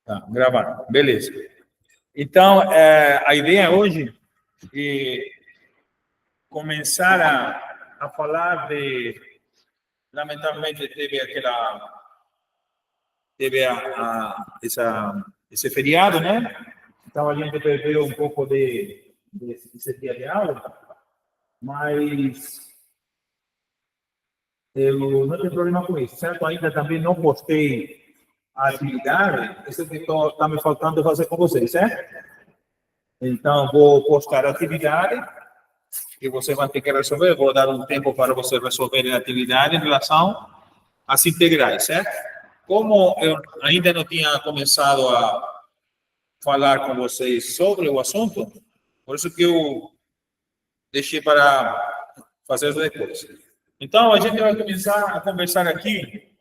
Tá, gravando. Beleza. Então, a ideia hoje é começar a falar de... Lamentavelmente, esse feriado, né? Então, a gente perdeu um pouco desse dia de aula, mas eu não tenho problema com isso, certo? Ainda também não postei a atividade, isso que está me faltando fazer com vocês, certo? Então, vou postar a atividade que você vai ter que resolver. Vou dar um tempo para você resolver a atividade em relação às integrais, certo? Como eu ainda não tinha começado a falar com vocês sobre o assunto, por isso que eu deixei para fazer depois. Então, a gente vai começar a conversar aqui.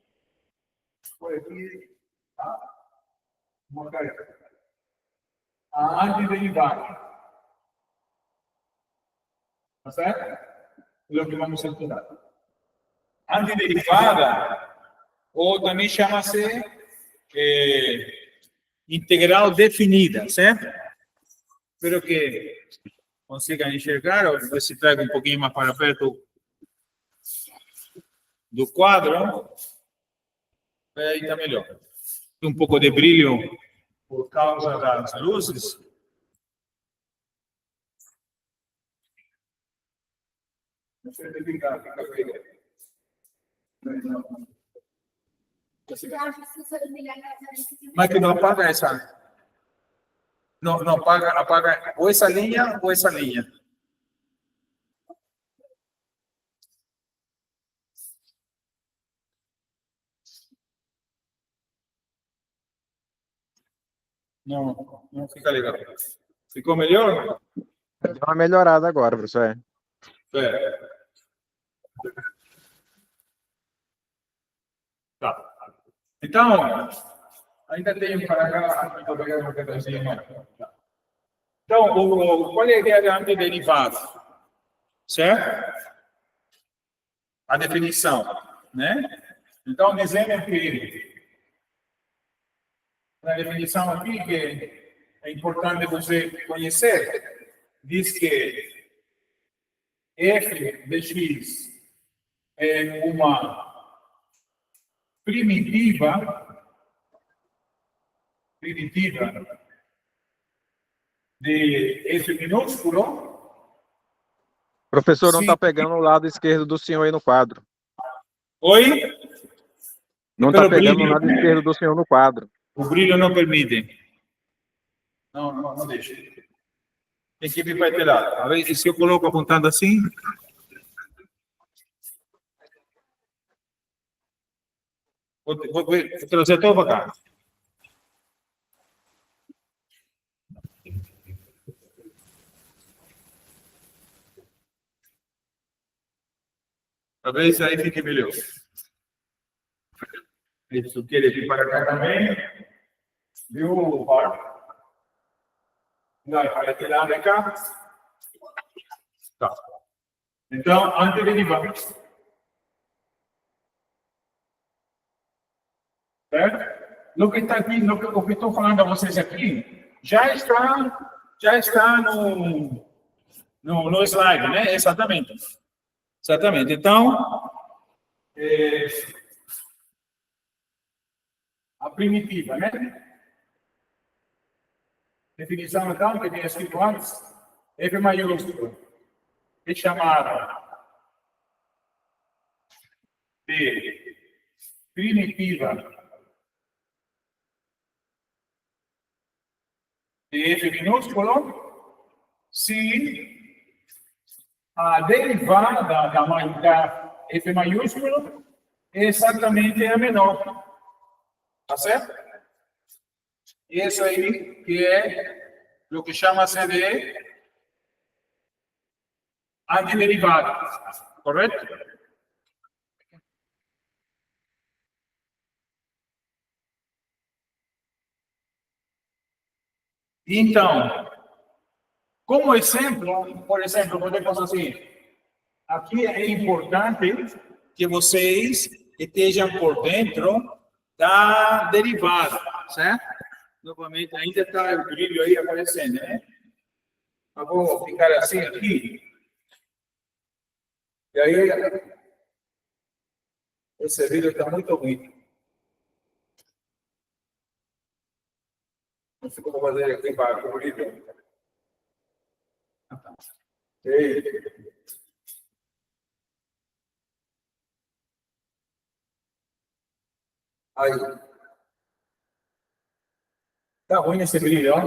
A antiderivada. ¿Está certo? É o que vamos a estudar. Antiderivada, ou também chama-se integral definida, certo? Espero que consigam enxergar, ou ver se trago um pouquinho mais para perto do quadro. Aí está melhor. Tem um pouco de brilho por causa das luzes. Não sei se fica mas que não apaga essa. Não, apaga ou essa linha ou essa linha. Não fica legal. Ficou melhor? Deu uma melhorada agora, professor. Tá. Então, ainda tenho para cá, vou pegar uma pedacinha. Então, qual é a ideia da antiderivada? Certo? A definição, né? Então, dizendo que na definição aqui, que é importante você conhecer, diz que f de x é uma primitiva de f minúsculo. Professor, não está pegando o lado esquerdo do senhor aí no quadro. Oi? Não está pegando o lado esquerdo do senhor no quadro. O brilho não permite. Não deixa. Tem que vir para aquele lado. A ver, se eu coloco apontando assim... Vou trazer todo para cá. Talvez aí fique melhor. Isso quer vir para cá também. Viu, Paulo? Não, para aquele lado de cá. Tá. Então, antiderivada. Certo? No que está aqui, o que estou falando a vocês aqui, já está no slide, né? Exatamente. Então, a primitiva, né? Definição, então, que tinha escrito antes, F maiúsculo, é chamada de primitiva de F minúsculo, se a derivada da F maiúsculo é exatamente a menor. Tá certo? Isso aí que é o que chama-se de antiderivada. Correto? Então, como exemplo, por exemplo, podemos assim, aqui é importante que vocês estejam por dentro da derivada, certo? Novamente, ainda está o brilho aí aparecendo, né? Eu vou ficar assim aqui. E aí, esse vídeo está muito ruim. Não sei como fazer aqui para cobrir. Ei. Aí. Está ruim esse brilho, ó.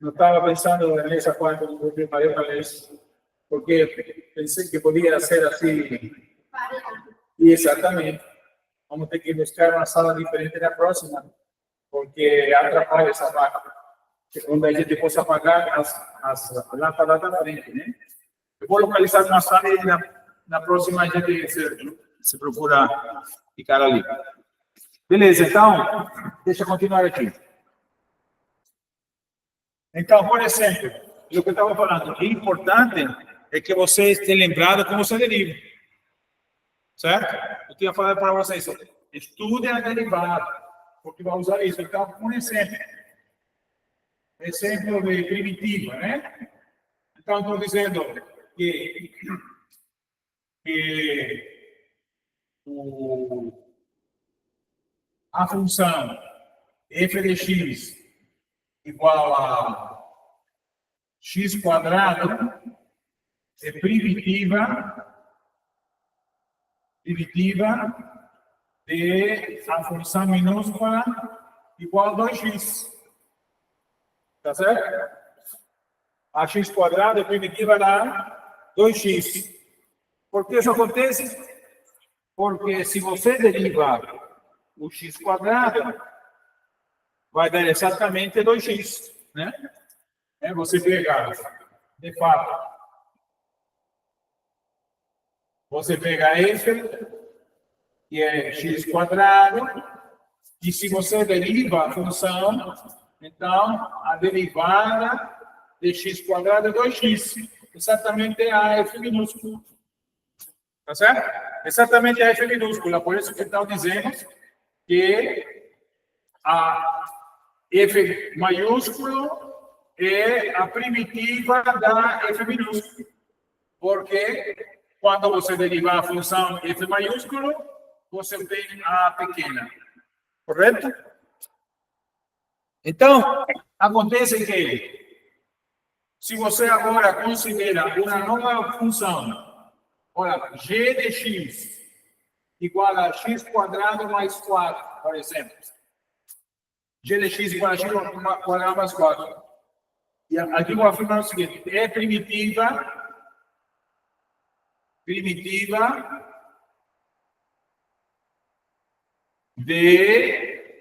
Não estava pensando nessa quando eu preparei para isso, porque pensei que podia ser assim. E exatamente. Vamos ter que buscar uma sala diferente na próxima, porque atrapalha essa parte. Onde a gente possa apagar as lâmpadas da frente, né? Eu vou localizar uma sala e na próxima a gente se procura ficar ali. Beleza, então, deixa eu continuar aqui. Então, por exemplo, o que eu estava falando, o importante é que você esteja lembrado como você deriva. Certo? Eu tinha falado para vocês, estude a derivada, porque vai usar isso. Então, um exemplo de primitiva, né? Então, estou dizendo que a função f de x igual a x quadrado é primitiva de a função minúscula igual a 2x. Tá certo? A x quadrado é primitiva da 2x. Por que isso acontece? Porque se você deriva o x quadrado, vai dar exatamente 2x, né? Você pega, de fato, você pega f, que é x quadrado, e se você deriva a função, então a derivada de x quadrado é 2x, exatamente a f minúscula. Tá certo? Exatamente a f minúscula, por isso que estão dizendo que a f maiúsculo é a primitiva da f minúsculo. Porque quando você derivar a função f maiúsculo, você tem a pequena. Correto? Então, acontece que, se você agora considera uma nova função, olha, g de x igual a x quadrado mais 4, por exemplo. G de x igual a x quadrado mais 4. E aqui eu vou afirmar o seguinte, é primitiva de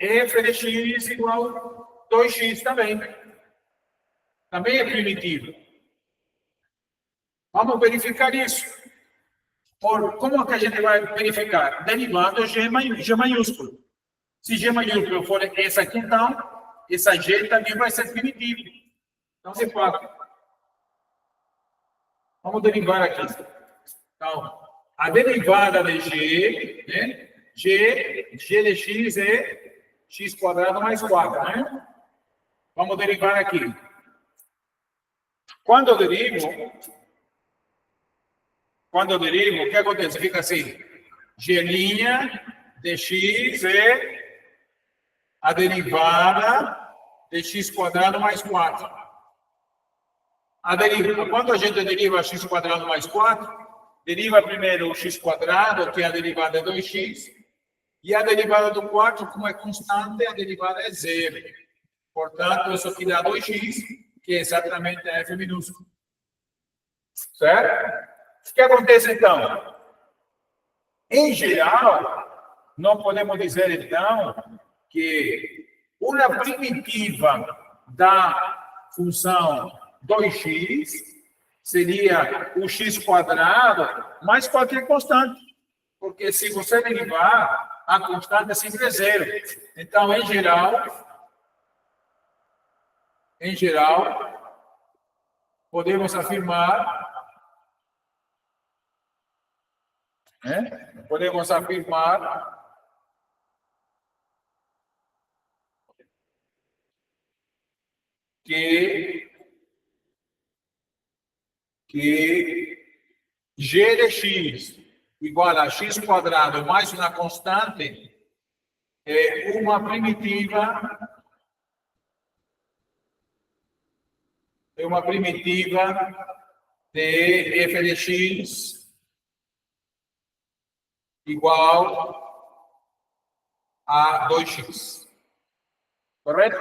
f de x igual a 2x também. Também é primitiva. Vamos verificar isso. Como que a gente vai verificar? Derivando G maiúsculo. Se G maiúsculo for essa aqui, então, essa G também vai ser primitiva. Então, de fato, vamos derivar aqui. Então, a derivada de G, né? G de x é x quadrado mais 4, né? Vamos derivar aqui. Quando eu derivo, o que acontece? Fica assim, G' de x é a derivada de x quadrado mais 4. Quando a gente deriva x quadrado mais 4, deriva primeiro o x quadrado, que é a derivada de 2x, e a derivada do 4, como é constante, a derivada é zero. Portanto, isso aqui dá 2x, que é exatamente a f minúscula. Certo? O que acontece, então? Em geral, não podemos dizer, então, que uma primitiva da função 2x seria o x quadrado mais qualquer constante. Porque se você derivar, a constante é sempre zero. Então, em geral, podemos afirmar, que g de x igual a x quadrado mais uma constante é uma primitiva de f de x igual a 2x. Correto?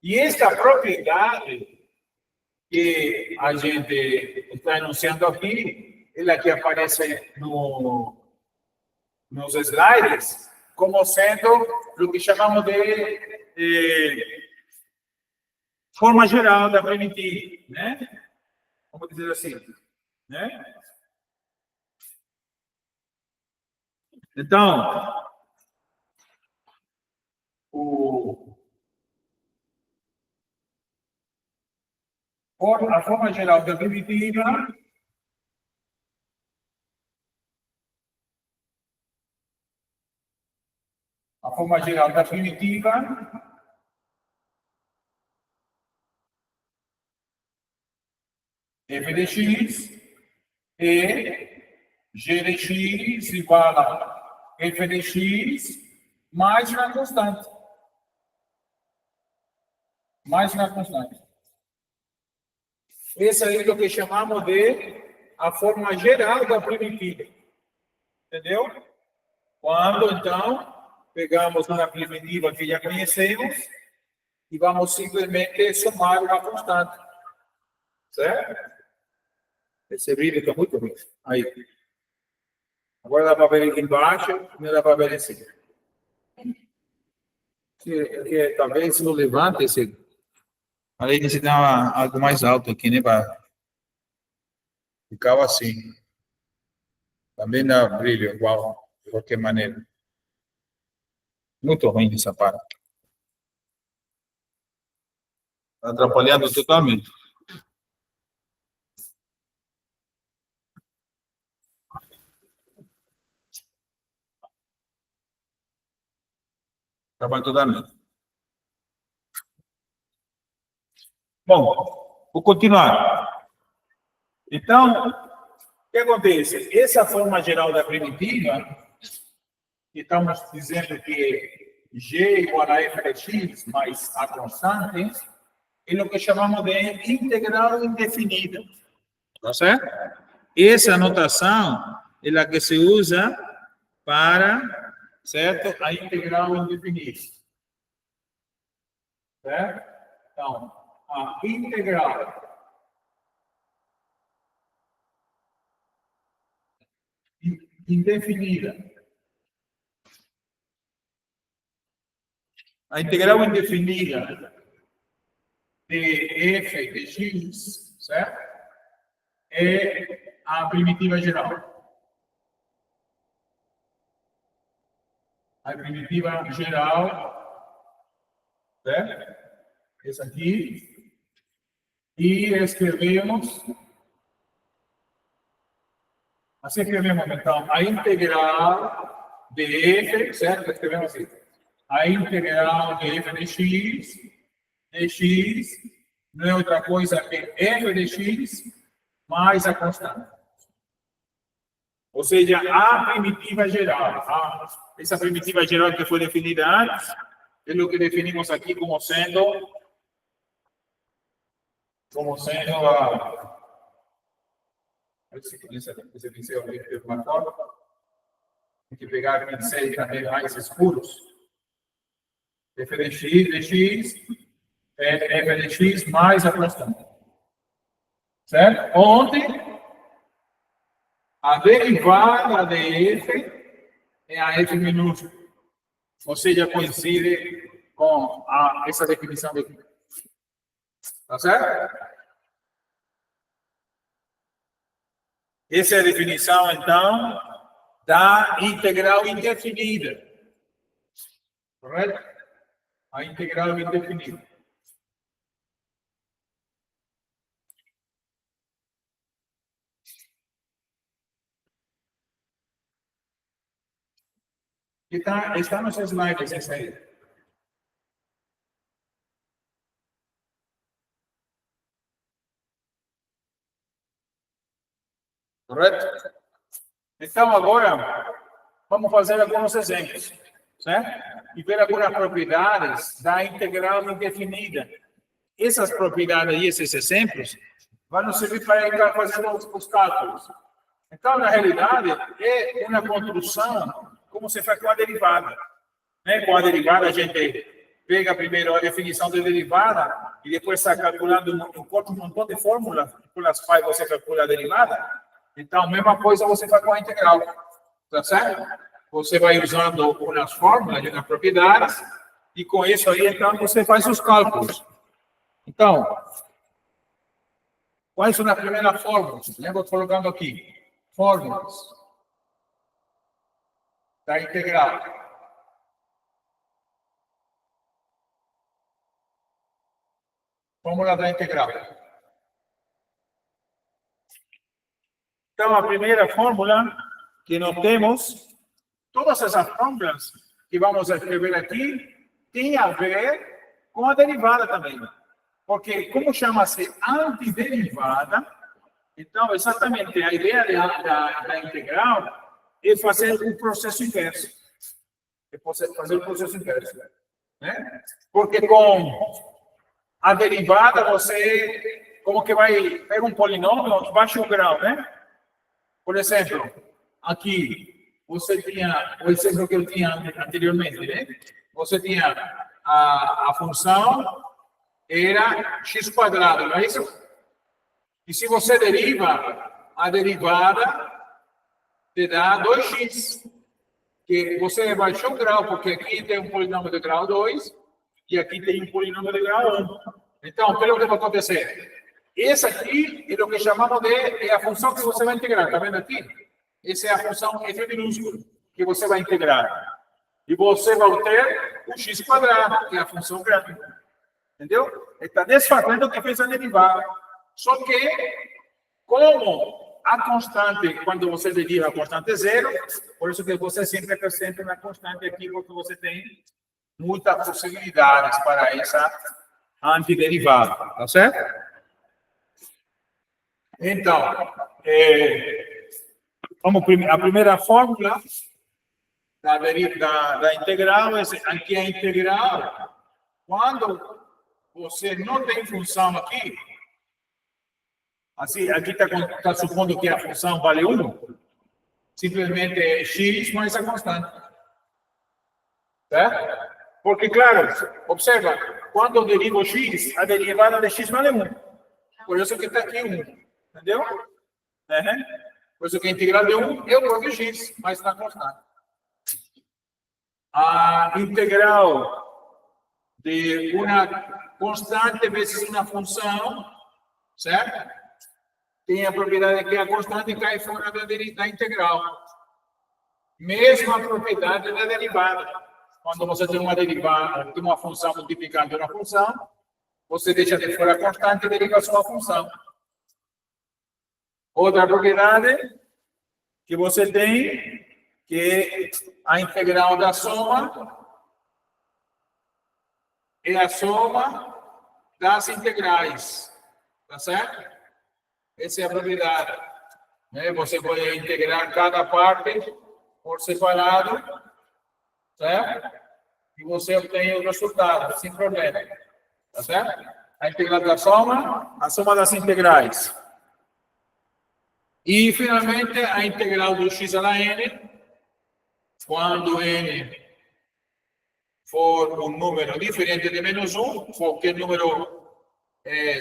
E esta propriedade que a gente está enunciando aqui, ela que aparece nos slides, como sendo o que chamamos de forma geral da primitiva, né? Vamos dizer assim, né? Então, a forma geral da primitiva f de x e g de x igual a f de x mais uma constante. Esse aí é o que chamamos de a forma geral da primitiva. Entendeu? Quando, então, pegamos uma primitiva que já conhecemos e vamos simplesmente somar uma constante. Certo? Esse vídeo está muito ruim. Aí. Agora dá para ver aqui embaixo, não dá para ver em cima. Talvez não levante esse. Além de dar algo mais alto aqui, né? Para ficar assim. Também dá brilho igual, de qualquer maneira. Muito ruim essa parte. Está atrapalhando totalmente. Trabalho totalmente. Bom, vou continuar. Então, o que acontece? Essa forma geral da primitiva, estamos dizendo que g igual a f de x mais a constante, é o que chamamos de integral indefinida. Tá certo? Essa notação é a que se usa para, certo, a integral indefinida. Certo? Então, a integral indefinida. A integral indefinida de f de x, certo? É a primitiva geral. A primitiva geral, certo? Essa aqui. E escrevemos. Assim escrevemos, então, a integral de f, certo? Escrevemos assim. A integral de f de x não é outra coisa que f de x mais a constante. Ou seja, a primitiva geral. Essa primitiva geral que foi definida antes, é o que definimos aqui como sendo a... Esse pincel aqui de uma forma. Tem que pegar pincéis também mais escuros. F de x é f de x mais a constante. Certo? Onde a derivada de f é a f minúscula. Ou seja, coincide com essa definição daqui. Tá certo? Essa é a definição, então, da integral indefinida. Correto? A integral indefinida. Está nos slides essa aí. Correto? Então, agora, vamos fazer alguns exemplos, certo? E ver algumas propriedades da integral indefinida. Essas propriedades e esses exemplos vão nos servir para fazer os cálculos. Então, na realidade, é uma construção como se faz com a derivada. Né? Com a derivada, a gente pega primeiro a definição da derivada e depois está calculando um montão de fórmulas pelas quais você calcula a derivada. Então, a mesma coisa você faz com a integral. Tá certo? Você vai usando umas fórmulas e umas propriedades e com isso aí, então, você faz os cálculos. Então, quais são as primeiras fórmulas? Lembra colocando aqui? Fórmulas da integral. Fórmula da integral. Então, a primeira fórmula que nós temos, todas essas fórmulas que vamos escrever aqui, tem a ver com a derivada também. Porque, como chama-se antiderivada, então, exatamente, a ideia da integral é fazer o processo inverso. É fazer o processo inverso. Né? Porque com a derivada, você, como que vai, pega um polinômio, baixa o grau, né? Por exemplo, aqui, você tinha, o exemplo que eu tinha anteriormente, né? Você tinha a função, era x², não é isso? E se você deriva, a derivada te dá 2x. Que você baixou o grau, porque aqui tem um polinômio de grau 2 e aqui tem um polinômio de grau 1. Então, pelo que vai acontecer? Essa aqui é o que chamamos de a função que você vai integrar. Está vendo aqui? Essa é a função f minúsculo que você vai integrar. E você vai ter o x², que é a função grande. Entendeu? Está desfazendo o que fez a derivada. Só que, como a constante, quando você deriva a constante é zero, por isso que você sempre acrescenta uma constante aqui, porque você tem muitas possibilidades para essa antiderivada. Tá certo? Então, a primeira fórmula da integral é aqui a integral, quando você não tem função aqui, assim, aqui está supondo que a função vale 1, simplesmente é x mais a constante. Certo? Porque, claro, observa, quando eu derivo x, a derivada de x vale 1. Por isso que está aqui 1. Entendeu? Por isso que a integral de 1 é o próprio x, mais na constante. A integral de uma constante vezes uma função, certo? Tem a propriedade que a constante cai fora da integral. Mesma propriedade da derivada. Quando você tem uma derivada, tem uma função multiplicando uma função, você deixa de fora a constante e deriva só a função. Outra propriedade que você tem, que a integral da soma é a soma das integrais. Tá certo? Essa é a propriedade. Né? Você pode integrar cada parte por separado, certo? E você obtém o resultado, sem problema. Tá certo? A integral da soma, a soma das integrais. E, finalmente, a integral do x a la n, quando n for um número diferente de menos 1, qualquer número,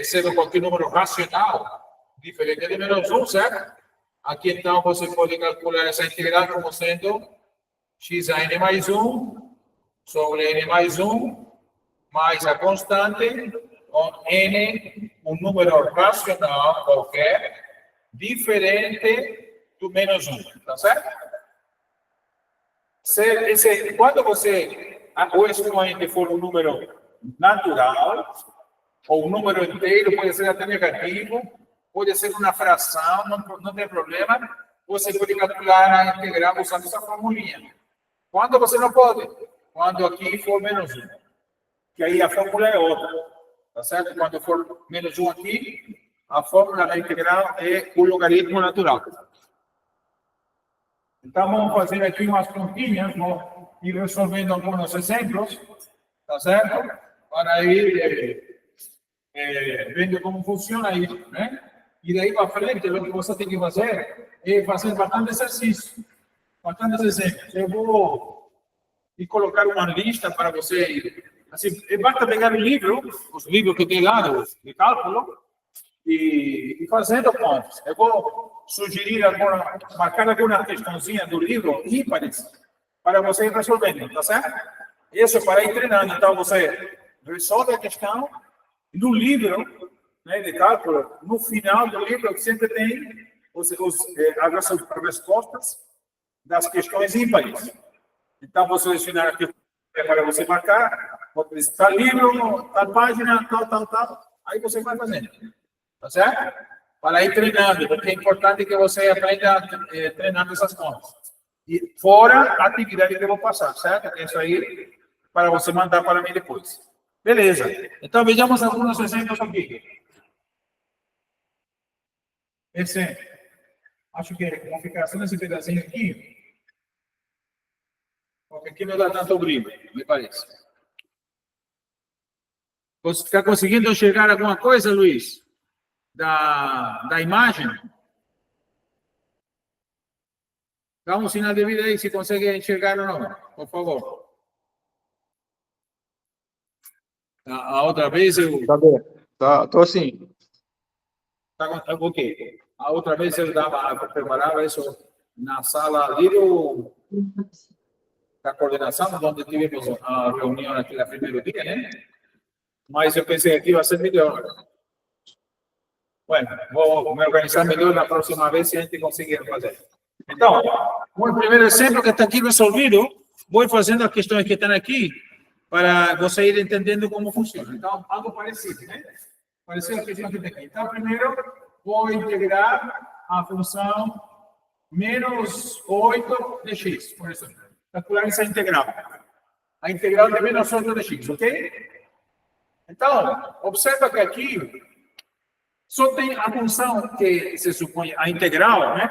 sendo qualquer número racional, diferente de menos 1, certo? Aqui, então, você pode calcular essa integral como sendo x a n mais 1 sobre n mais 1 mais a constante com n, um número racional qualquer, diferente do menos 1, tá certo? Quando o expoente for um número natural, ou um número inteiro, pode ser até negativo, pode ser uma fração, não tem problema, você pode calcular a integral usando essa formulinha. Quando você não pode? Quando aqui for menos 1. Que aí a fórmula é outra, tá certo? Quando for menos 1 aqui, a fórmula da integral é o logaritmo natural. Então, vamos fazer aqui umas continhas, vamos ir resolvendo alguns exemplos, tá certo? Para ir vendo como funciona isso, né? E daí para frente, o que você tem que fazer é fazer bastante exercício, bastante exemplos. Eu vou colocar uma lista para você. Assim, basta pegar o livro, os livros que tem lá de cálculo, e fazendo contas. Eu vou sugerir marcar alguma questãozinha do livro ímpares para você ir resolvendo, tá certo? Isso para ir treinando. Então, você resolve a questão no livro, né, de cálculo. No final do livro, sempre tem as respostas das questões ímpares. Então, você selecionar aqui para você marcar, tal livro, tal página, tal. Aí você vai fazendo. Tá certo? Para ir treinando, porque é importante que você aprenda treinando essas contas. E fora a atividade que eu vou passar, certo? Isso aí para você mandar para mim depois. Beleza. Então, vejamos alguns exemplos aqui. Acho que vamos ficar só nesse pedacinho aqui. Porque aqui não dá tanto brilho, me parece. Está conseguindo enxergar alguma coisa, Luiz? Da imagem? Dá um sinal de vida aí, se consegue enxergar ou não, por favor. A outra vez eu... Tô assim. Ok. A outra vez eu preparava isso na sala ali da coordenação, onde tivemos a reunião naquele primeiro dia, né? Mas eu pensei que ia ser melhor. Bueno, vou me organizar melhor na próxima vez se a gente conseguir fazer. Então, o primeiro exemplo que está aqui resolvido, vou fazendo as questões que estão aqui para você ir entendendo como funciona. Então, algo parecido, né? Parecido a questão que tem aqui. Então, primeiro, vou integrar a função menos 8 de x, por exemplo. Calcular essa integral. A integral de menos 8 de x, ok? Então, observa que aqui só tem a função que se supõe a integral, né?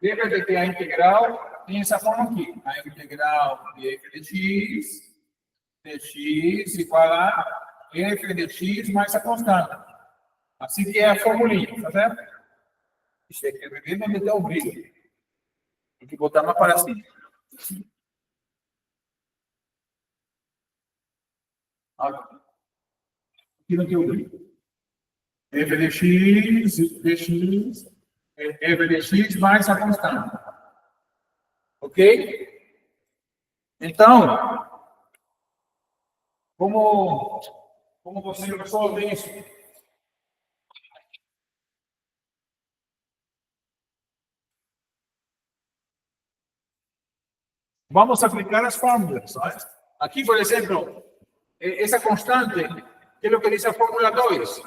Lembra de que a integral tem essa forma aqui. A integral de f de x igual a f de x mais a constante. Assim que é a formulinha, tá certo? Isso aqui é bem onde está o brilho. Tem que botar uma para cima. Aqui não tem o brilho. F de x, f de x mais a constante. Ok? Então, como você resolve isso? Vamos aplicar as fórmulas. Aqui, por exemplo, essa constante, que é o que diz a fórmula 2.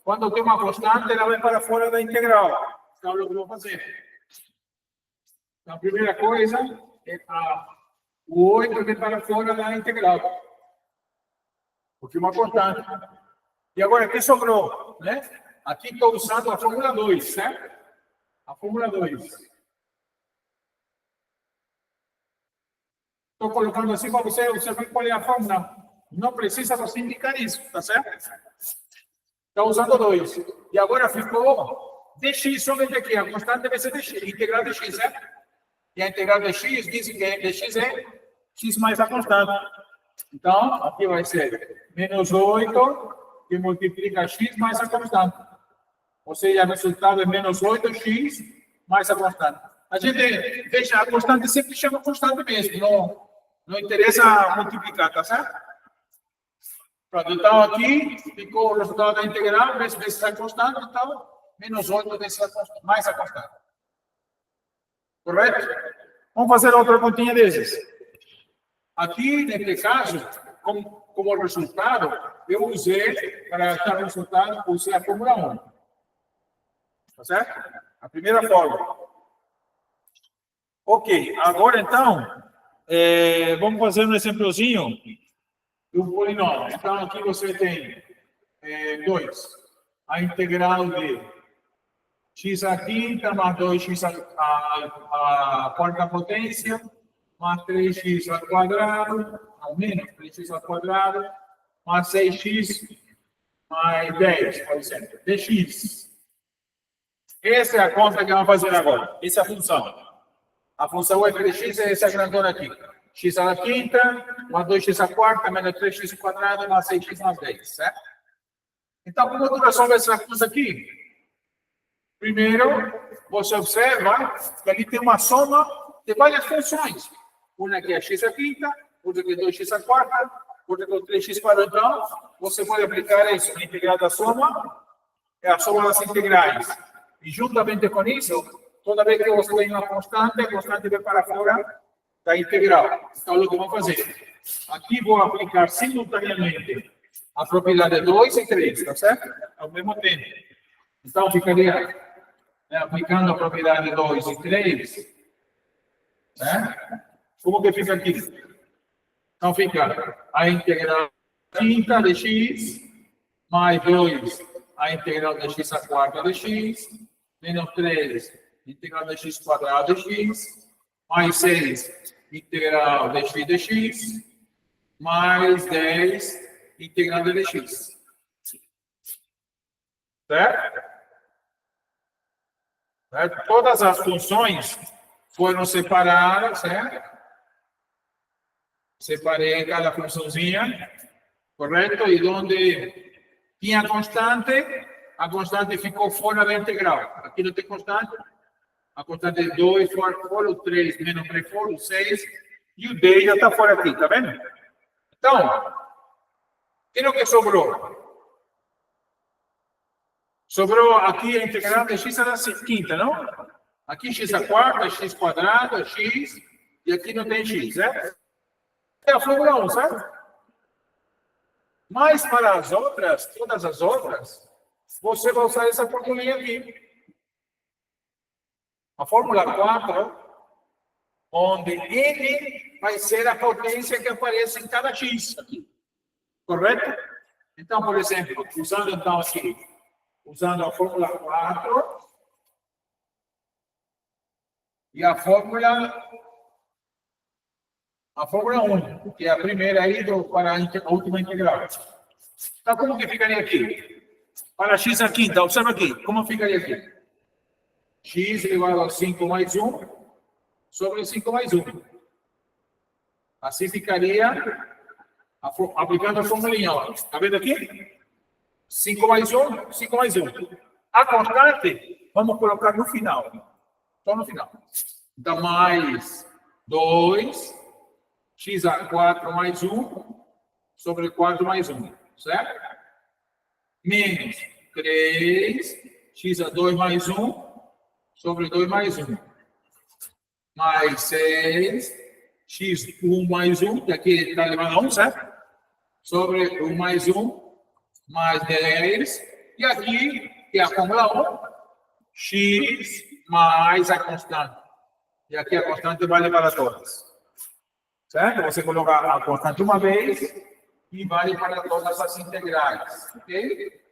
Quando tem uma constante, ela vai para fora da integral. Então, é o que eu vou fazer. Então, a primeira coisa é o 8 vem para fora da integral. Porque é uma constante. E agora, aqui sobrou, né? Aqui estou usando a fórmula 2, certo? A fórmula 2. Estou colocando assim para você ver qual é a fórmula. Não precisa você indicar isso, tá certo? Está usando 2. E agora ficou dx somente aqui. A constante deve ser dx, integral de x, certo? E a integral de x diz que dx é x mais a constante. Então, aqui vai ser menos 8, que multiplica x mais a constante. Ou seja, o resultado é menos 8x mais a constante. A gente deixa a constante, sempre chama constante mesmo. Não interessa multiplicar, tá certo? Pronto, então aqui ficou o resultado da integral, vezes a constante, então menos 8 vezes a constante, mais a constante. Correto? Vamos fazer outra continha desses. Aqui, neste caso, como resultado, eu usei, para achar o resultado, usei a fórmula 1. Tá certo? A primeira fórmula. Ok, agora então, vamos fazer um exemplozinho do polinômio. Então, aqui você tem 2. A integral de x à quinta mais 2x à quarta potência, mais 3x ao quadrado, ao menos 3x ao quadrado, mais 6x mais 10, por exemplo, dx. Essa é a conta que vamos fazer agora. Essa é a função. A função f de x é essa grandona aqui. X à quinta, mais 2x à quarta, menos 3x ao quadrado, mais 6x mais 10, certo? Então, como tu resolve essa coisa aqui? Primeiro, você observa que ali tem uma soma de várias funções. Uma que é x à quinta, outra que é 2x à quarta, outra que é 3x quadrado. Então, você pode aplicar isso, a integral da soma, é a soma das integrais. E juntamente com isso, toda vez que você tem uma constante, a constante vai para fora da integral. Então, o que vamos fazer? Aqui vou aplicar simultaneamente a propriedade 2 e 3, tá certo? Ao mesmo tempo. Então, ficaria aplicando a propriedade 2 e 3, né? Como que fica aqui? Então, fica a integral quinta de x, mais 2, a integral de x à quarta de x, menos 3, integral de x quadrado de x, mais 6, integral de x, mais 10, integral de dx. Certo? Todas as funções foram separadas, certo? Separei cada funçãozinha, correto? E onde tinha a constante ficou fora da integral. Aqui não tem constante. A constante é 2 fora, o 3 menos 3 fora, o 6, e o 10 já está fora aqui, tá vendo? Então, o que sobrou? Sobrou aqui a integral de x à quinta, não? Aqui x à quarta, x quadrado, x, e aqui não tem x, né? É a fórmula 1, certo? Mas para as outras, todas as outras, você vai usar essa formulinha aqui. A fórmula 4, onde n vai ser a potência que aparece em cada x aqui. Correto? Então, por exemplo, usando então aqui, usando a fórmula 4 e a fórmula 1, que é a primeira aí para a última integral. Então, como que ficaria aqui? Para x à quinta, observa aqui, como ficaria aqui? X elevado a 5 mais 1 sobre 5 mais 1. Assim ficaria, aplicando a formulinha, ó. Está vendo aqui? 5 mais 1, 5 mais 1. A constante, vamos colocar no final. Só no final. Então, mais 2, x a 4 mais 1, sobre 4 mais 1. Certo? Menos 3, x a 2 mais 1, sobre 2 mais 1. Mais 6, x1 mais 1, que aqui está elevado a 1, certo? Sobre 1 mais 1, mais 10. E aqui, que é a fórmula 1, x mais a constante. E aqui a constante vale para todas. Certo? Você coloca a constante uma vez e vale para todas as integrais. Ok?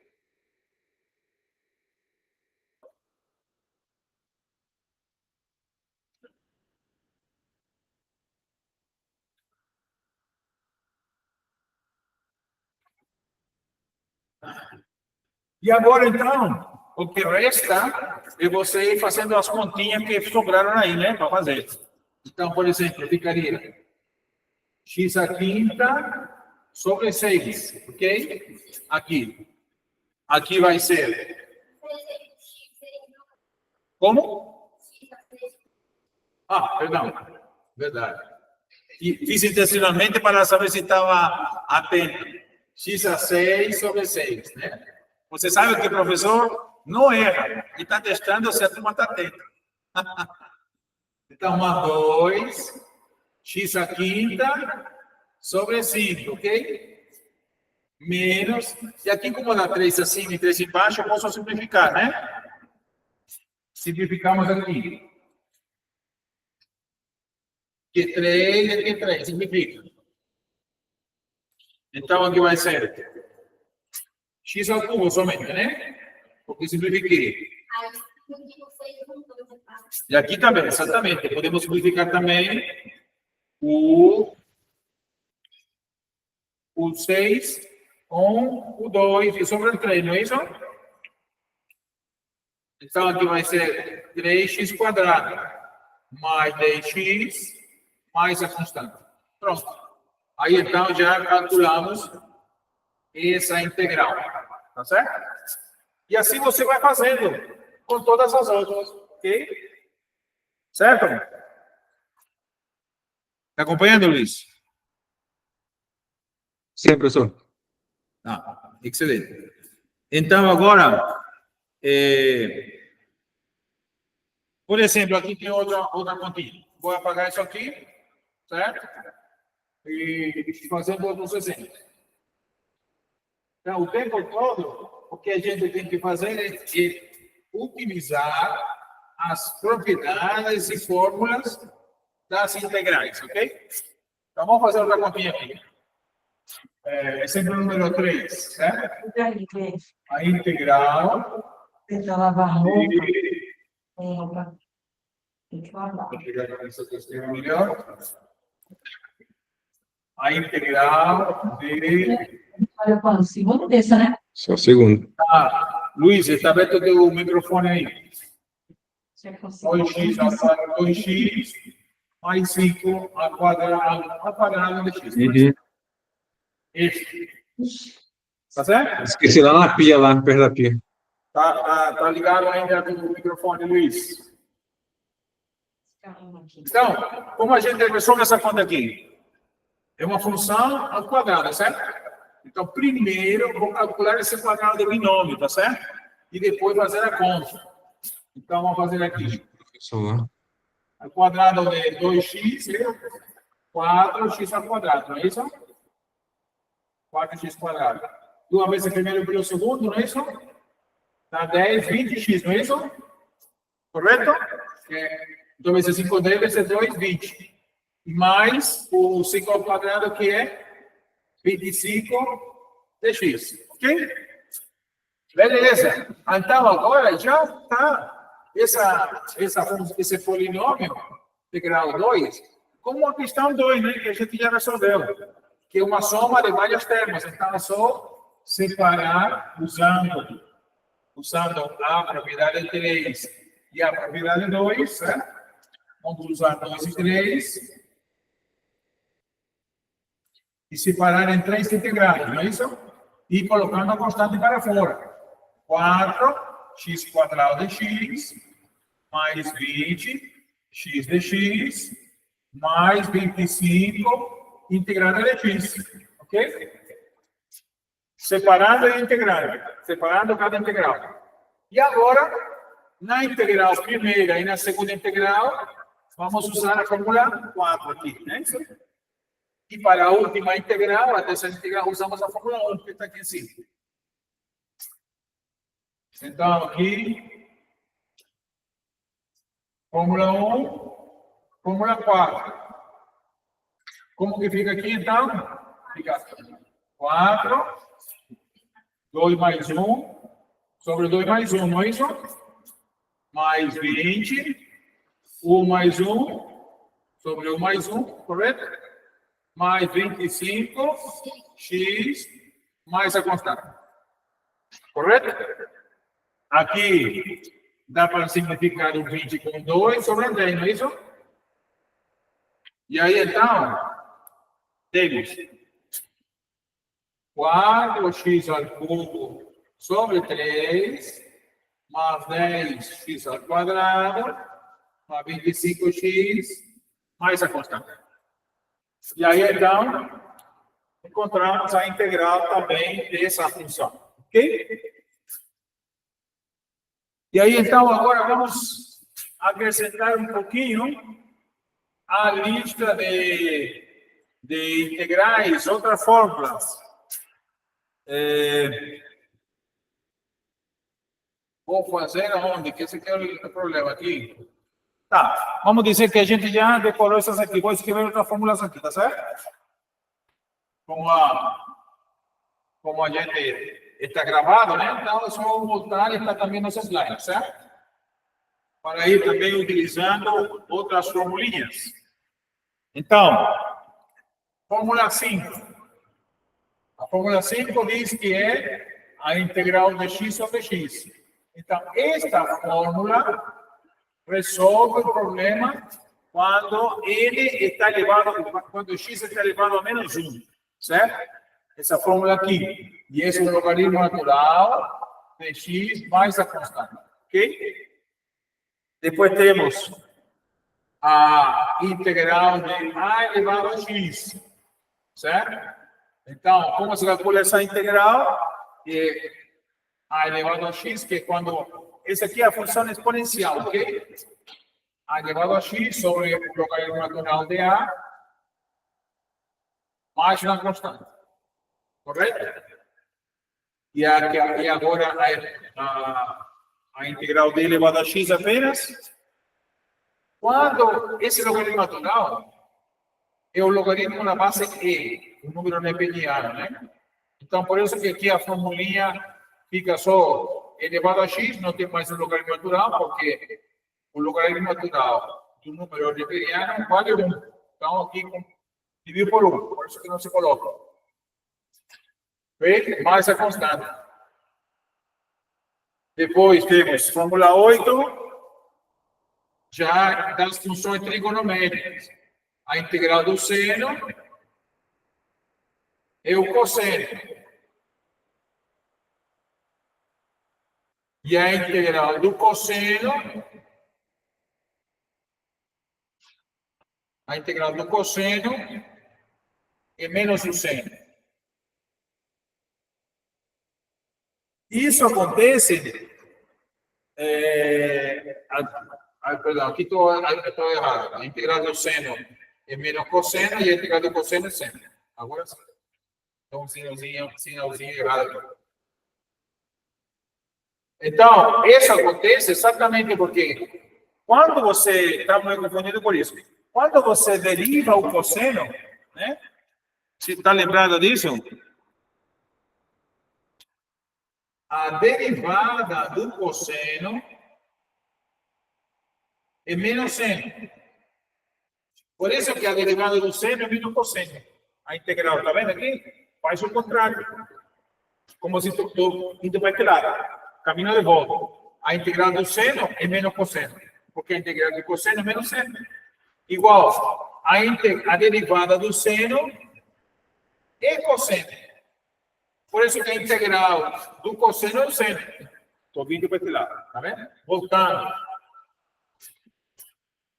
E agora, então, o que resta é você ir fazendo as continhas que sobraram aí, né? Para fazer. Então, por exemplo, ficaria x à quinta sobre 6, ok? Aqui. Aqui vai ser. Como? Ah, perdão. Verdade. E fiz intencionalmente para saber se estava atento. X a 6 sobre 6, né? Você sabe que o professor não erra. Ele está testando se a turma está atenta. Então, uma 2, x à quinta, sobre 5, ok? Menos, e aqui como dá 3 acima e 3 embaixo, eu posso simplificar, né? Simplificamos aqui. Que 3 é que 3, simplifica. Então, aqui vai ser x ao cubo somente, né? Porque simplifiquei. E aqui também, exatamente. Podemos multiplicar também o 6 com o 2 e sobra o 3, não é isso? Então, aqui vai ser 3x quadrado mais 10x mais a constante. Pronto. Aí, então, já calculamos essa integral. Tá certo? E assim você vai fazendo com todas as outras. Ok? Certo? Está acompanhando, Luiz? Sim, professor. Ah, excelente. Então, agora, por exemplo, aqui tem outra continha. Vou apagar isso aqui, certo? E fazendo outros exemplos. Então, o tempo todo, o que a gente tem que fazer é utilizar as propriedades e fórmulas das integrais, ok? Então, vamos fazer outra continha aqui. Exemplo número 3, certo? A integral Tenta lavar roupa. de... Tem roupa. Tem que lavar. Vou pegar essa questão melhor. A integral de... Olha, quando? Segunda ou terça, né? Só segundo. Luiz, está aberto o teu microfone aí. Se é possível. 2x ao quadrado, 2x mais 5 ao quadrado de x. Uhum. Este. Tá certo? Esqueci lá na pia, lá perto da pia. Tá ligado ainda o microfone, Luiz? Então, como a gente resolve essa conta aqui? É uma função ao quadrado, certo? Então, primeiro, eu vou calcular esse quadrado de binômio, tá certo? E depois fazer a conta. Então, vamos fazer aqui. Professor, O quadrado de 2x é 4x ao quadrado, não é isso? 4x quadrado. 2 vezes o primeiro pelo segundo, não é isso? Dá 10, 20x, não é isso? Correto? 2 vezes 5, 10 vezes 2, 20. Mais o 5 ao quadrado, que é 25 dx. Ok? Beleza. Então, agora já está esse polinômio de grau 2 como a questão 2, né, que a gente já resolveu, que é uma soma de vários termos. Então, é só separar usando a propriedade 3 e a propriedade 2, certo? Vamos usar 2 e 3 e separar em 3 integrais, não é isso? E colocando a constante para fora. 4x quadrado de x mais 20 x de x mais 25 integrado de x. Ok? Separando e integrando. Separando cada integral. E agora, na integral primeira e na segunda integral, vamos usar a fórmula 4 aqui, né? E para a última integral, a terceira integral, usamos a fórmula 1, que está aqui em cima. Então, aqui, fórmula 1, fórmula 4. Como que fica aqui, então? Fica 4, 2 mais 1, sobre 2 mais 1, não é isso? Mais 20, 1 mais 1, sobre 1 mais 1, correto? Mais 25, x, mais a constante. Correto? Aqui, dá para simplificar o 20 com 2 sobre 10, não é isso? E aí, então, temos 4x ao cubo sobre 3, mais 10x ao quadrado, mais 25x, mais a constante. E aí, então, encontramos a integral também dessa função. Ok? E aí, então, agora vamos acrescentar um pouquinho a lista de integrais, outras fórmulas. Vou fazer aonde? Que esse aqui é o problema aqui. Tá, vamos dizer que a gente já decorou essas aqui. Vou escrever outras fórmulas aqui, tá certo? Como a gente está gravado, né? Então, é só voltar e está também nos slides, certo? para ir também utilizando outras formulinhas. Então, fórmula 5. A fórmula 5 diz que é a integral de x sobre x. Então, esta fórmula resolve o problema quando quando x está elevado a menos 1, certo? Essa fórmula aqui. E esse é o logaritmo natural de x mais a constante. Ok? Depois temos a integral de a elevado a x, certo? Então, como se calcula essa integral? A elevado a x, que é quando... Essa aqui é a função exponencial, ok? A elevado a x sobre o logaritmo natural de a mais uma constante. Correto? E agora a integral de elevado a x apenas... Quando esse logaritmo natural é o logaritmo na base e, o número neperiano, né? Então, por isso que aqui a formulinha fica só elevado a x, não tem mais o logaritmo natural, porque o logaritmo natural do número neperiano vale 1. Então, aqui dividir por 1, por isso que não se coloca. Bem, mais a constante. Depois temos fórmula 8. Já das funções trigonométricas. A integral do seno e o cosseno. E a integral do cosseno, é menos o seno. Isso acontece... perdão, aqui estou errado. A integral do seno é menos cosseno e a integral do cosseno é seno. Agora sim. Então, sinalzinho errado. Então, isso acontece exatamente porque quando você... Está muito confundido por isso. Quando você deriva o cosseno, né? Você está lembrado disso? A derivada do cosseno é menos seno. Por isso que a derivada do seno é menos cosseno. A integral, está vendo aqui? Faz o contrário. Como se estou indo para aquele lado. Caminho de volta. A integral do seno é menos cosseno. Porque a integral do cosseno é menos seno. Igual a derivada do seno é cosseno. Por isso que a integral do cosseno é o seno. Estou vindo para aquele lado. Está vendo? Voltando.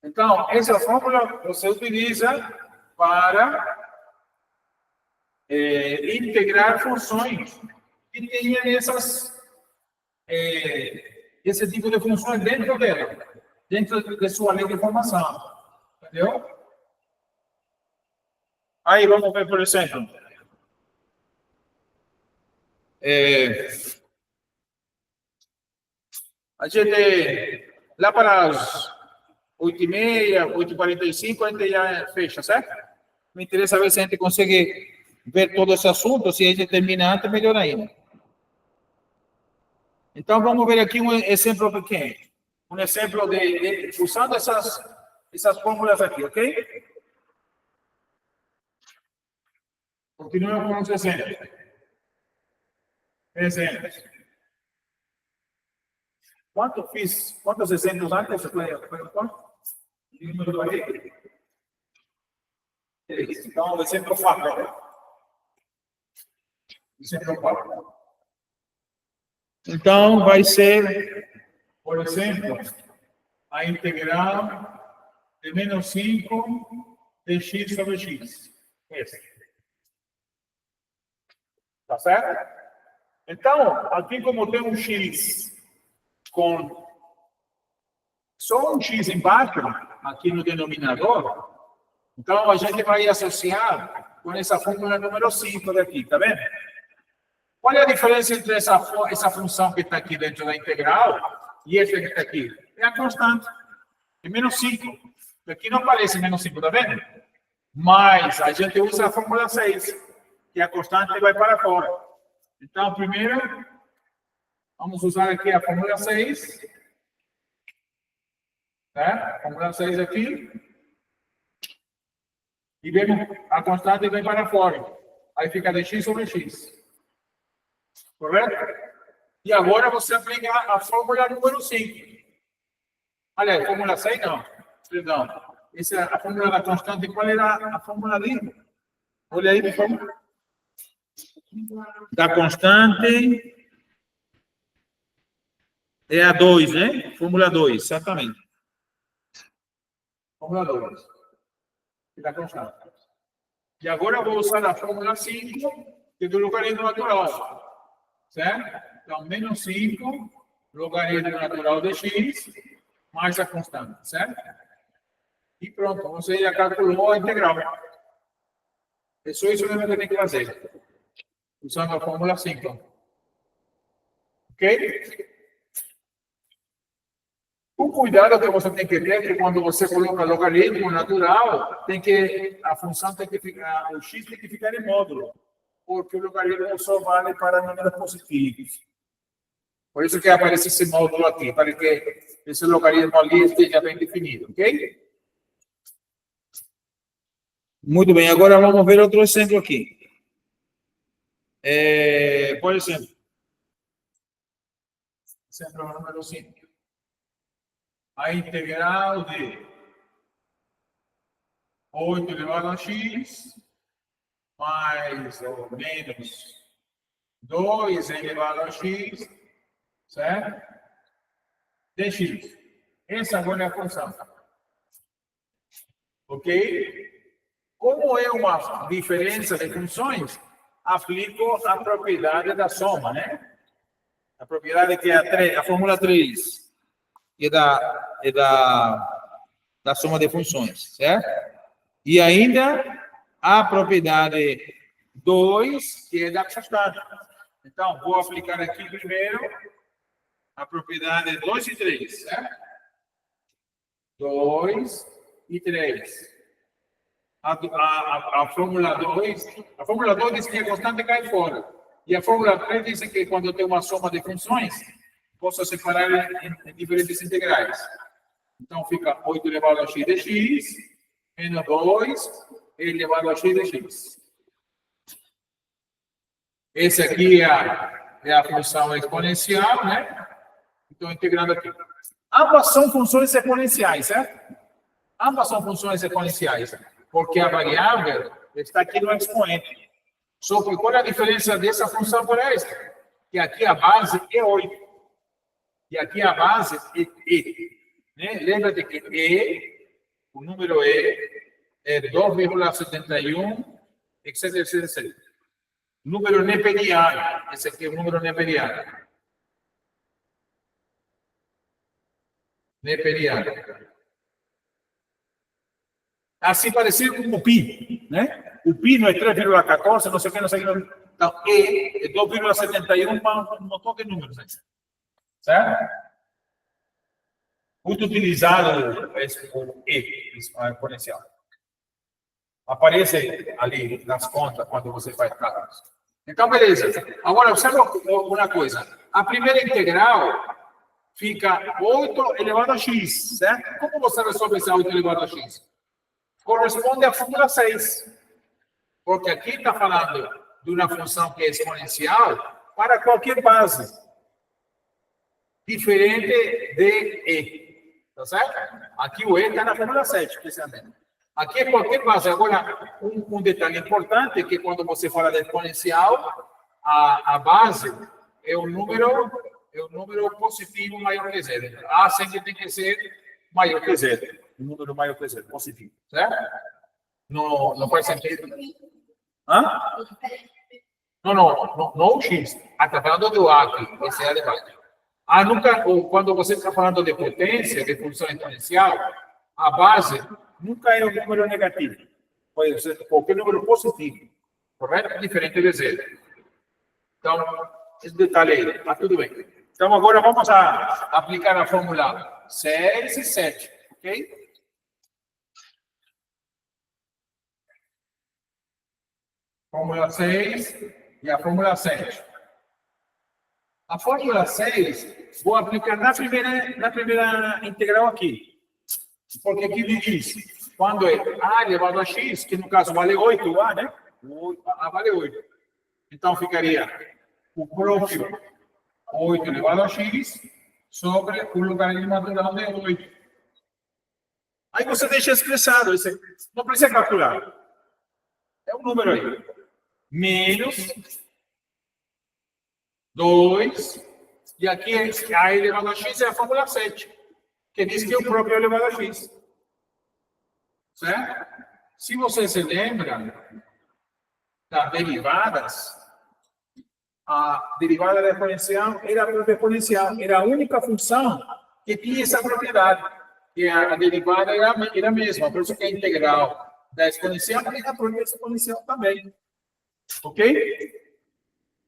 Então, essa fórmula você utiliza para integrar funções que tenham esse tipo de funções dentro dela, dentro de sua lei de informação. Entendeu? Aí, vamos ver, por exemplo. A gente, lá para as 8h30, 8h45, a gente já fecha, certo? Me interessa ver se a gente consegue ver todo esse assunto. Se a gente termina antes, melhor ainda. Então, vamos ver aqui um exemplo pequeno. Um exemplo usando essas fórmulas aqui, ok? Continuamos com os exemplos. Exemplos. Quantos exemplos antes você foi? Número aí? Então, exemplo 4. Exemplo 4. Então, vai ser, por exemplo, a integral de menos 5 de x sobre x. Esse. Tá certo? Então, aqui como tem um x com só um x embaixo, aqui no denominador, então a gente vai associar com essa fórmula número 5 daqui, tá vendo? Qual é a diferença entre essa função que está aqui dentro da integral e essa que está aqui? É a constante, é menos 5. Aqui não aparece menos 5, tá vendo? Mas a gente usa a fórmula 6, que a constante vai para fora. Então, primeiro, vamos usar aqui a fórmula 6. Né? Fórmula 6 aqui. E vemos a constante vem para fora. Aí fica dx sobre x. Correto? E agora você aplica a fórmula número 5. Aliás, fórmula 6 não. Perdão. Essa é a fórmula da constante. Qual era a fórmula ali? Olha aí, por favor. Da constante é a 2, né? Fórmula 2, exatamente. Fórmula 2. Da constante. E agora eu vou usar a fórmula 5, que é do logaritmo natural. Certo? Então, menos 5, logaritmo natural de x, mais a constante. Certo? E pronto, você já calculou a integral. É só isso que você tem que fazer. Usando a fórmula 5. Ok? O cuidado que você tem que ter é que quando você coloca logaritmo natural, a função tem que ficar, o x tem que ficar em módulo, porque o logaritmo só vale para números positivos. Por isso que aparece esse módulo aqui, para que esse logaritmo ali esteja bem definido, ok? Muito bem, agora vamos ver outro exemplo aqui. Por exemplo, exemplo número 5. A integral de 8 elevado a x mais ou menos 2 elevado a x, certo? Dx. Essa agora é a função. Ok? Como é uma diferença de funções, aplico a propriedade da soma, né? A propriedade que é a fórmula 3. Que é da soma de funções, certo? E ainda a propriedade 2, que é da constante. Então, vou aplicar aqui primeiro a propriedade 2 e 3, certo? 2 e 3. A fórmula 2 diz que a constante cai fora. E a fórmula 3 diz que quando eu tenho uma soma de funções, posso separar em diferentes integrais. Então, fica 8 elevado a x de x, menos 2 elevado a x de x. Esse aqui é a função exponencial, né? Estou integrando aqui. Ambas são funções exponenciais, certo? Ambas são funções exponenciais, porque a variável está aqui no expoente. Só que qual é a diferença dessa função para esta? Que aqui a base é 8. E aqui a base é E. Né? Lembra-te que E, o número E, é 2,71, etc, etc, etc. Número neperiano. Esse aqui é o número neperiano. Neperiano. Assim parecido com o pi, né? O pi não é 3,14, não sei o que, não sei o que. Então, E é 2,71 para um montão de números. Certo? Muito utilizado o E, exponencial. Aparece ali nas contas quando você faz cálculos. Então, beleza. Agora, observa uma coisa. A primeira integral fica 8 elevado a x, certo? Como você resolve esse 8 elevado a x? Corresponde à fórmula 6. Porque aqui está falando de uma função que é exponencial para qualquer base. Diferente de E. Tá certo? Aqui o E está na fórmula 7, precisamente. Aqui é qualquer base. Agora, um detalhe importante é que quando você fala de exponencial, a base é o número positivo maior que zero. A sempre tem que ser maior que zero. Um número maior que zero, positivo. Certo? Não faz sentido. Hã? Não o X. Está falando do A aqui. Esse é a debate. Quando você está falando de potência, de função exponencial, a base nunca é um número negativo. Pode ser qualquer número positivo. Correto? Diferente de zero. Então, esse detalhe aí. Está tudo bem. Então, agora vamos aplicar a fórmula 6 e 7. Ok? Fórmula 6 e a fórmula 7. A fórmula 6, vou aplicar na primeira integral aqui. Porque aqui me diz, quando é A elevado a X, que no caso vale 8, A, né? A vale 8. Então, ficaria o próprio 8 elevado a X sobre o logaritmo natural de 8. Aí você deixa expressado, não precisa calcular. É um número aí. Menos 2, e aqui A elevado a X é a fórmula 7, que diz que é o próprio elevado a X. Certo? Se você se lembra das derivadas, a derivada da exponencial era a própria exponencial, era a única função que tinha essa propriedade, que a derivada era a mesma, por isso que a integral da exponencial é a própria exponencial também. Ok?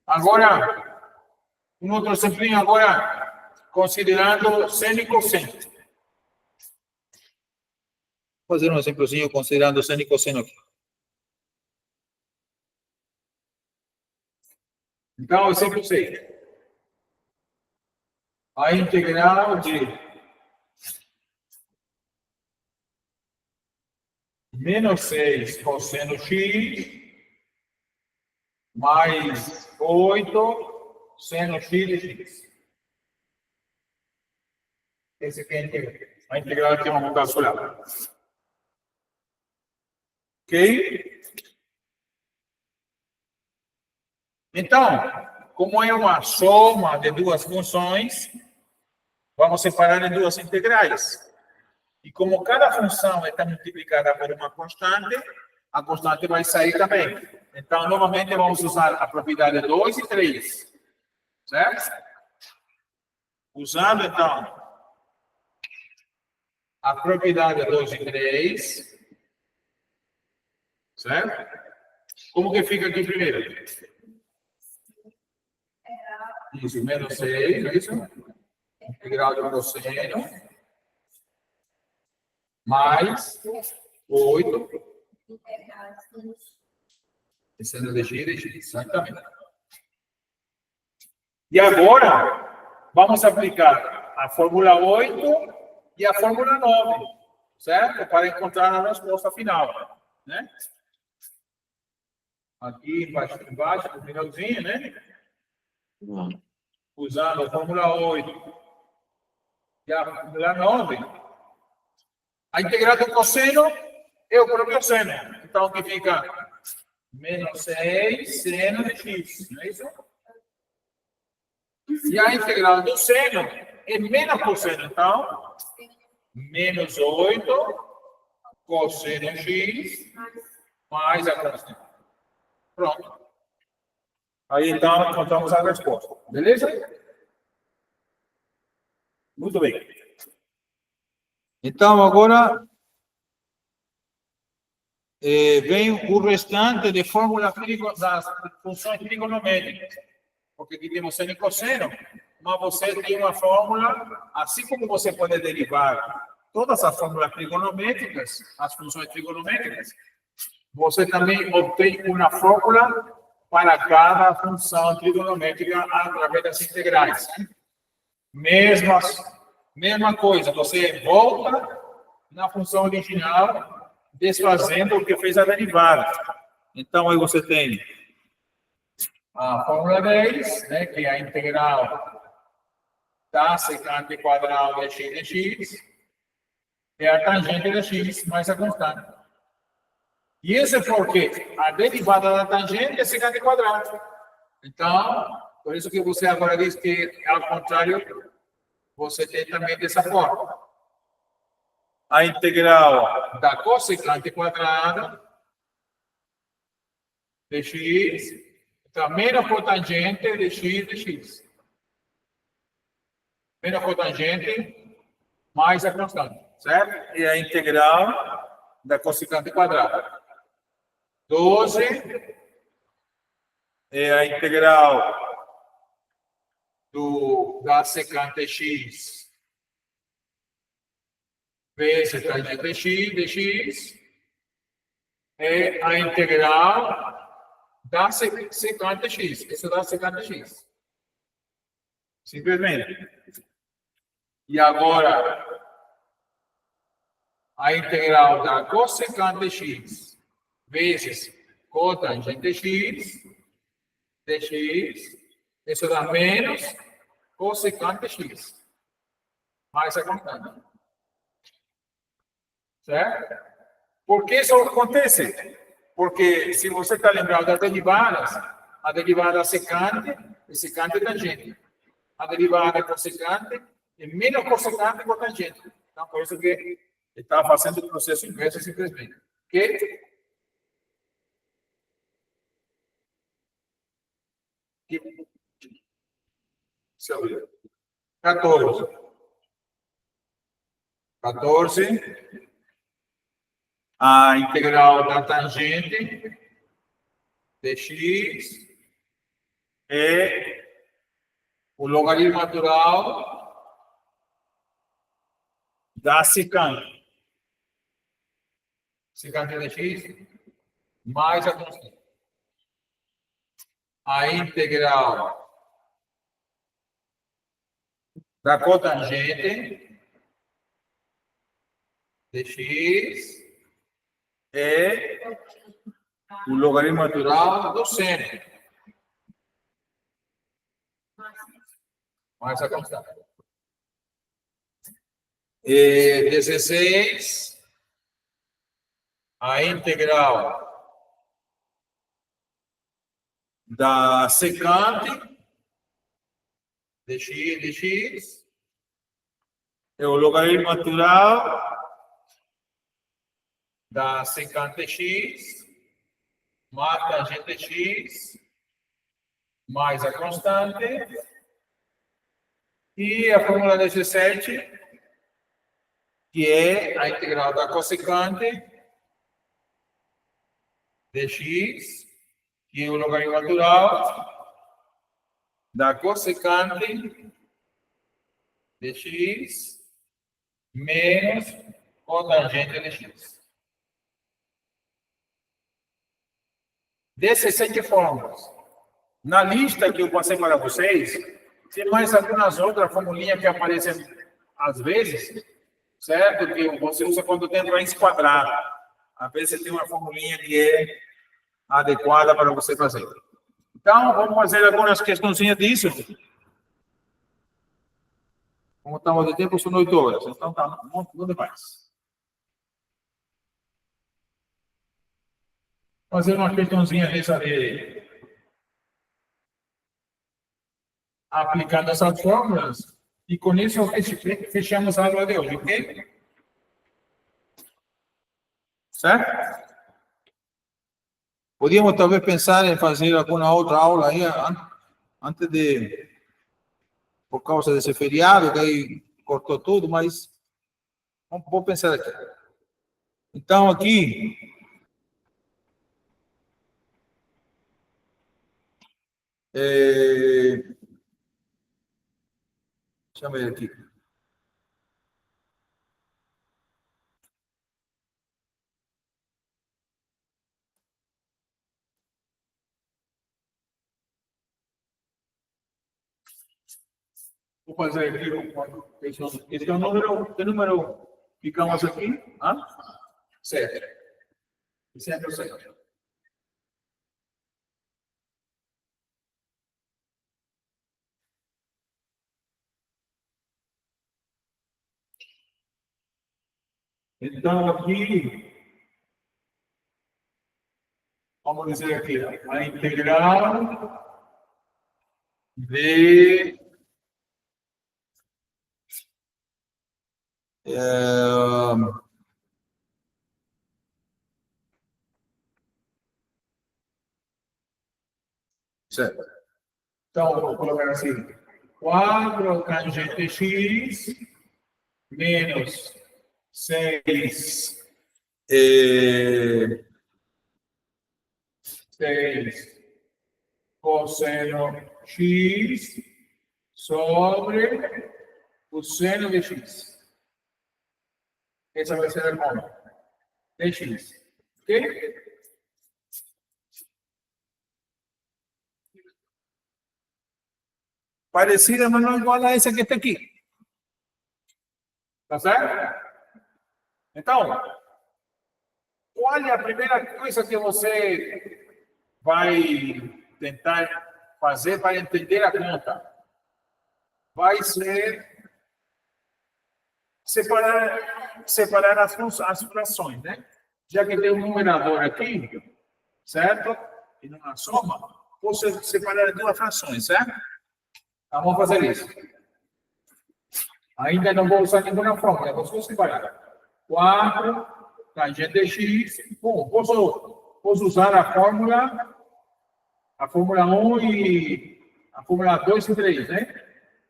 Agora, um outro exemplo, agora, considerando seno e cosseno. Vou fazer um exemplozinho considerando seno e cosseno aqui. Então, exemplo 6. A integral de menos 6 cosseno x mais 8 seno x de x. Esse aqui é a integral que vamos calcular. Ok? Então, como é uma soma de duas funções, vamos separar em duas integrais. E como cada função está multiplicada por uma constante, a constante vai sair também. Então, novamente, vamos usar a propriedade 2 e 3. Certo? Usando, então, a propriedade 2 e 3. Certo? Como que fica aqui primeiro? Isso, menos 6, é isso? Integral de cosseno. Mais 8. Seno de x, exatamente. E agora, vamos aplicar a fórmula 8 e a fórmula 9, certo? Para encontrar a resposta final, né? Aqui embaixo, no finalzinho, né? Usando a fórmula 8 e a fórmula 9, a integral do cosseno é o próprio seno. Então, aqui fica menos 6 seno de x, não é isso? E a integral do seno é menos cosseno. Então, menos 8 cosseno x mais a constante. Pronto. Aí, então, encontramos a resposta. Beleza? Muito bem. Então, agora vem o restante de fórmula das funções trigonométricas. Porque aqui temos seno e cosseno, mas você tem uma fórmula, assim como você pode derivar todas as fórmulas trigonométricas, as funções trigonométricas, você também obtém uma fórmula para cada função trigonométrica através das integrais. Mesma coisa, você volta na função original, desfazendo o que fez a derivada. Então, aí você tem a fórmula 10, né, que é a integral da secante quadrada de x de x, é a tangente de x mais a constante. E esse é porque a derivada da tangente é secante quadrada. Então, por isso que você agora diz que, ao contrário, você tem também dessa forma. A integral da cossecante quadrada de x, então, menos cotangente de x de x. Menos cotangente mais a constante, certo? E a integral da cossecante quadrada. 12 é a integral da secante x vezes tangente x de x é a integral da secante x. Isso dá secante x. Simplesmente. E agora, a integral da cossecante x vezes cotangente x dx, isso dá menos cossecante x, mais a constante. Certo? Por que isso acontece? Porque, se você está lembrado das derivadas, a derivada secante é secante tangente. A derivada cossecante é menos cossecante que tangente. Então, por isso que está fazendo o processo inverso simplesmente. Que 14. 14. A integral da tangente de x é o logaritmo natural da secante. Secante de x mais a constante. A integral da cotangente de x é o logaritmo natural do seno mais a constante. 16, a integral da secante de x é o logaritmo natural da secante x mais tangente x mais a constante. E a fórmula 17, que é a integral da cossecante de x, que é o logaritmo natural da cossecante de x menos cotangente de x. 17 fórmulas. Na lista que eu passei para vocês, tem mais algumas outras formulinhas que aparecem às vezes, certo? Que você usa quando tem raiz quadrada. Às vezes tem uma formulinha que é adequada para você fazer. Então, vamos fazer algumas questõezinhas disso. Como estamos de tempo, são 8 horas. Então, tá bom demais. Fazer uma questãozinha dessa de aplicando essas fórmulas, e com isso fechamos a aula de hoje, ok? Certo? Podíamos talvez pensar em fazer alguma outra aula aí, antes de, por causa desse feriado, que aí cortou tudo, mas vou pensar aqui. Então, aqui, deixa eu ver aqui. Vou fazer aqui esse é o número, que número ficamos aqui? Certo. Esse é o certo. Então, aqui, vamos dizer aqui, a integral de certo. Então, vou colocar assim, 4 tangente x menos 6 cosseno x sobre o seno de x. Essa vai ser a conta de x. Ok? Parecida, mas não igual a essa que está aqui. Tá certo? Então, qual é a primeira coisa que você vai tentar fazer para entender a conta? Vai ser separar as frações, né? Já que tem um numerador aqui, certo? E numa soma, você separar duas frações, certo? Então, vamos fazer isso. Ainda não vou usar nenhuma fórmula, vou separar. 4 tangente de x. Bom, posso usar a fórmula 1 e a fórmula 2 e 3, né?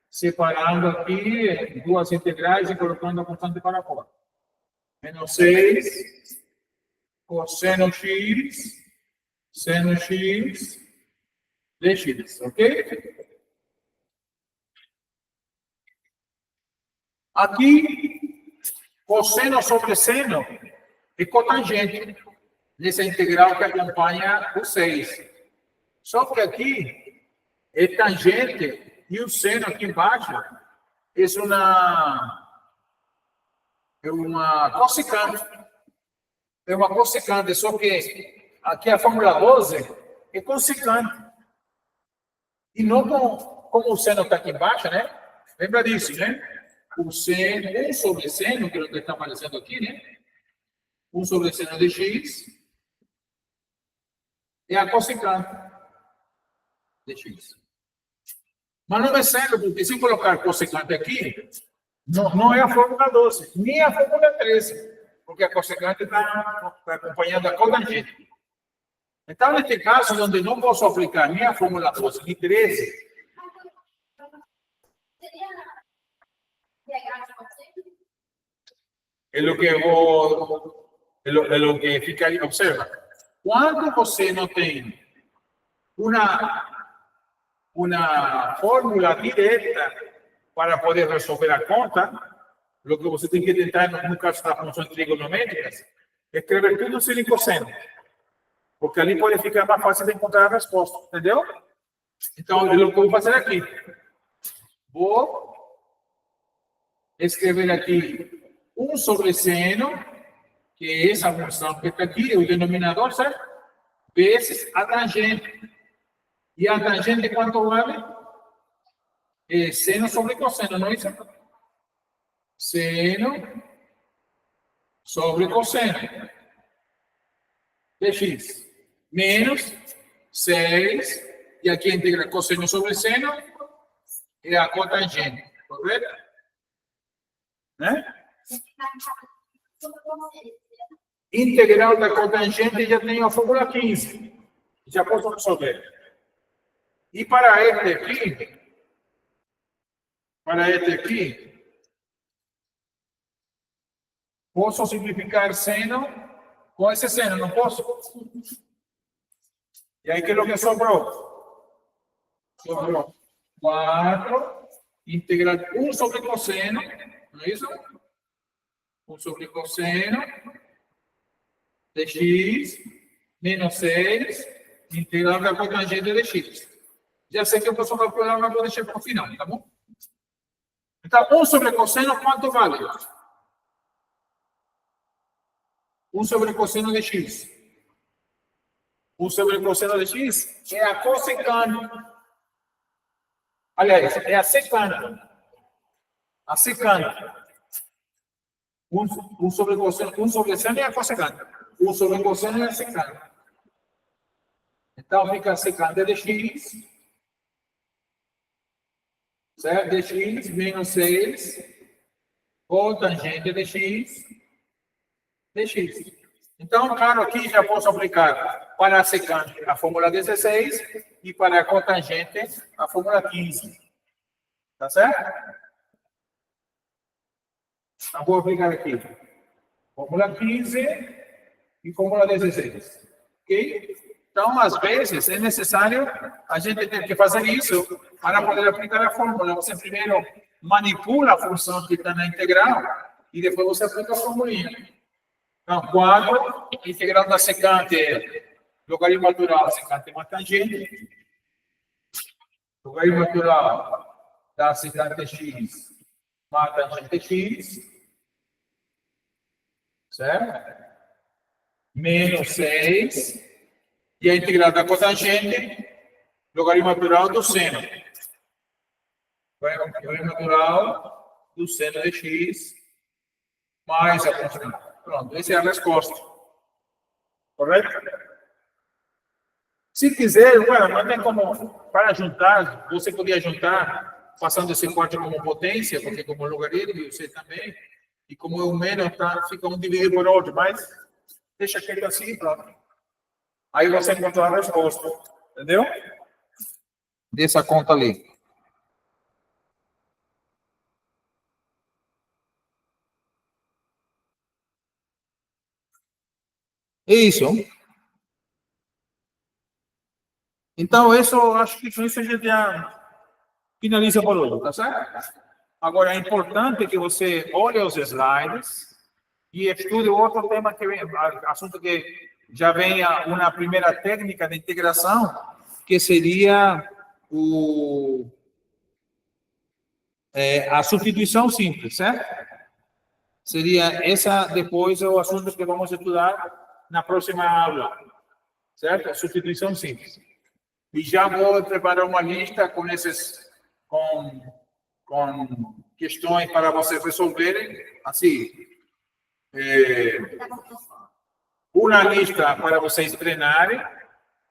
Separando aqui duas integrais e colocando a constante para fora. Menos 6 cosseno x, seno x, dx, ok? Aqui, cosseno sobre seno é cotangente nessa integral que acompanha o 6. Só que aqui é tangente e o seno aqui embaixo é uma cossecante. É uma cossecante, só que aqui a fórmula 12 é cossecante. E não como o seno está aqui embaixo, né? Lembra disso, né? O seno, 1 sobre seno, que é o que está aparecendo aqui, né? 1 sobre seno de x é a cossecante de x. Mas não é sério, porque se colocar cossecante aqui, não é a fórmula 12, nem a fórmula 13, porque a cossecante está acompanhando a cotangente. Então, neste caso, onde não posso aplicar nem a fórmula 12, nem 13, é o que fica aí. Observa, quando você não tem uma fórmula direta para poder resolver a conta, o que você tem que tentar, no caso das funções trigonométricas, é escrever tudo sem cosseno. Porque ali pode ficar mais fácil de encontrar a resposta, entendeu? Então, é o que eu vou fazer aqui. Vou escrever aqui 1 sobre seno, que é essa função que está aqui, o denominador, certo? Vezes a tangente. E a tangente quanto vale? É seno sobre cosseno, não é isso? Seno sobre cosseno de x. Menos 6, e aqui integra cosseno sobre seno, é a cotangente, correto? Né? Integral da cotangente já tem a fórmula 15. Já posso resolver. E para este aqui, posso simplificar seno com esse seno, não posso? E aí, que é o que sobrou? Sobrou 4, integral 1 sobre cosseno, não é isso? 1 sobre cosseno de x, menos 6, integral da cotangente de x. Já sei que eu posso calcular, mas vou deixar para o final, tá bom? Então, 1 sobre cosseno, quanto vale? 1 sobre cosseno de x. 1 sobre cosseno de x é a cossecante. Aliás, é a secante. A secante. 1 sobre cosseno, 1 sobre seno é a cossecante. 1 sobre cosseno é a secante. Então, fica a secante de x, certo? De x menos 6, cotangente de x, dx. Então, claro, aqui já posso aplicar para a secante a fórmula 16 e para a cotangente a fórmula 15. Tá certo? Então, vou aplicar aqui fórmula 15 e fórmula 16. Ok? Então, às vezes, é necessário a gente ter que fazer isso para poder aplicar a fórmula. Você primeiro manipula a função que está na integral e depois você aplica a formulinha. Então, 4, integral da secante é logaritmo natural, secante é uma tangente. Logaritmo natural da secante x, uma tangente x. certo? Menos 6, e a integral da cotangente, logaritmo natural do seno. Logaritmo natural do seno de x mais a constante. Pronto, essa é a resposta. Correto? Se quiser, bueno, não tem como, para juntar, você podia juntar, passando esse quarto como potência, porque como logaritmo, você também, e como é um menos, tá, fica um dividido por outro, mas deixa quieto assim, pronto. Aí você encontrou a resposta, entendeu? Dessa conta ali. É isso. Então, isso, eu acho que com isso a gente já finaliza por hoje, tá certo? Agora, é importante que você olhe os slides e estude outro tema que vem, assunto que já vem uma primeira técnica de integração, que seria a substituição simples, certo? Seria essa depois o assunto que vamos estudar na próxima aula, certo? A substituição simples. E já vou preparar uma lista com com questões para vocês resolverem, assim, uma lista para vocês treinarem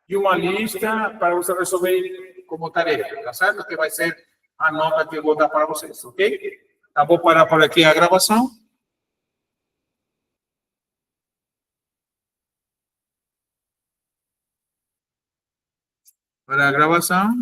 e uma lista para vocês resolverem como tarefa, tá certo? Que vai ser a nota que eu vou dar para vocês, ok? Tá, vou parar por aqui a gravação. Para a gravação.